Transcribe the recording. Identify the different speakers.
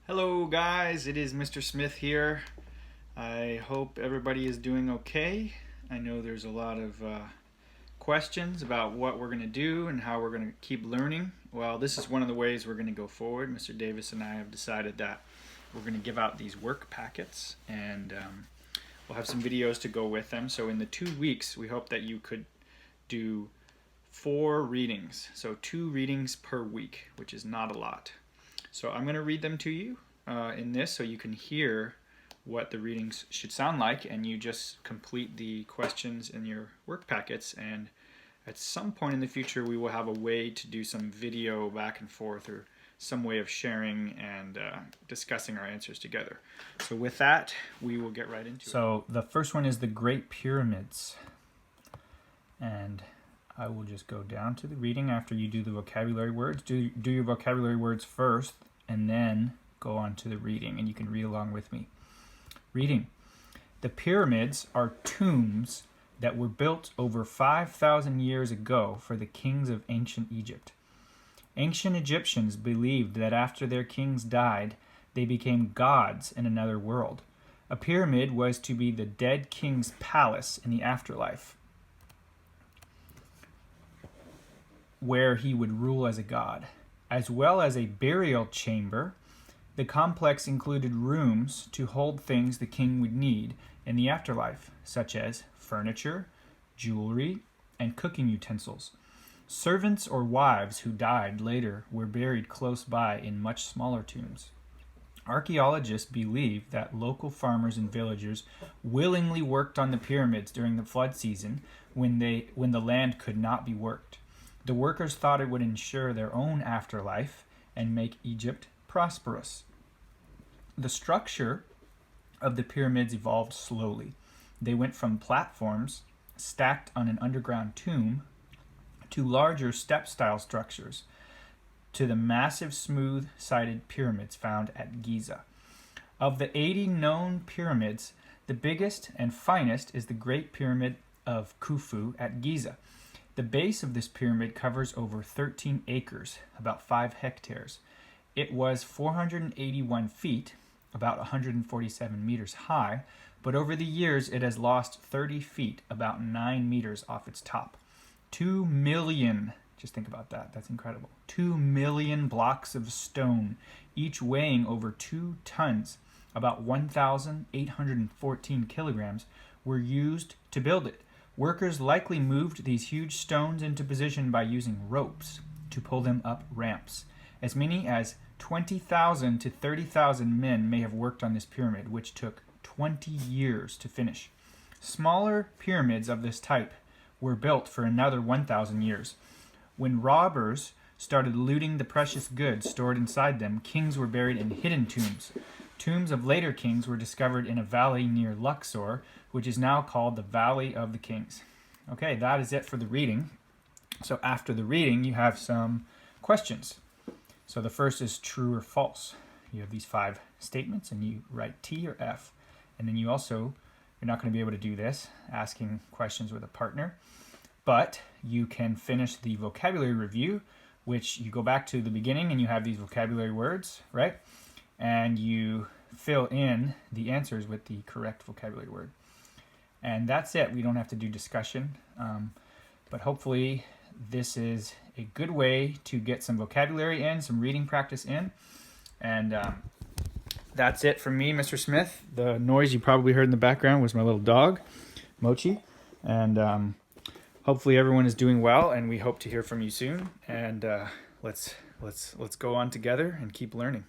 Speaker 1: Hello guys, it is Mr. Smith here. I hope everybody is doing okay. I know there's a lot of questions about what we're going to do and how we're going to keep learning. Well, this is one of the ways we're going to go forward. Mr. Davis and I have decided that we're going to give out these work packets, and we'll have some videos to go with them. So in the 2 weeks, we hope that you could do 4 readings. So 2 readings per week, which is not a lot. So I'm going to read them to you in this so you can hear what the readings should sound like, and you just complete the questions in your work packets. And at some point in the future we will have a way to do some video back and forth, or some way of sharing and discussing our answers together. So with that, we will get right into it. So the first one is the Great Pyramids, and I will just go down to the reading after you do the vocabulary words. Do your vocabulary words first, and then go on to the reading, and you can read along with me. Reading. The pyramids are tombs that were built over 5,000 years ago for the kings of ancient Egypt. Ancient Egyptians believed that after their kings died, they became gods in another world. A pyramid was to be the dead king's palace in the afterlife, where he would rule as a god. As well as a burial chamber, the complex included rooms to hold things the king would need in the afterlife, such as furniture, jewelry, and cooking utensils. Servants or wives who died later were buried close by in much smaller tombs. Archaeologists believe that local farmers and villagers willingly worked on the pyramids during the flood season when the land could not be worked. The workers thought it would ensure their own afterlife and make Egypt prosperous. The structure of the pyramids evolved slowly. They went from platforms stacked on an underground tomb to larger step-style structures, to the massive smooth-sided pyramids found at Giza. Of the 80 known pyramids, the biggest and finest is the Great Pyramid of Khufu at Giza. The base of this pyramid covers over 13 acres, about 5 hectares. It was 481 feet, about 147 meters high, but over the years it has lost 30 feet, about 9 meters off its top. 2 million, just think about that, that's incredible. 2 million blocks of stone, each weighing over 2 tons, about 1,814 kilograms, were used to build it. Workers likely moved these huge stones into position by using ropes to pull them up ramps. As many as 20,000 to 30,000 men may have worked on this pyramid, which took 20 years to finish. Smaller pyramids of this type were built for another 1,000 years. When robbers started looting the precious goods stored inside them, kings were buried in hidden tombs. Tombs of later kings were discovered in a valley near Luxor, which is now called the Valley of the Kings. Okay, that is it for the reading. So after the reading, you have some questions. So the first is true or false. You have these 5 statements, and you write T or F. And then you're not going to be able to do this, asking questions with a partner. But you can finish the vocabulary review, which you go back to the beginning and you have these vocabulary words, right? And you fill in the answers with the correct vocabulary word. And that's it. We don't have to do discussion. But hopefully this is a good way to get some vocabulary in, some reading practice in. And that's it from me, Mr. Smith. The noise you probably heard in the background was my little dog, Mochi. And hopefully everyone is doing well, and we hope to hear from you soon. And let's go on together and keep learning.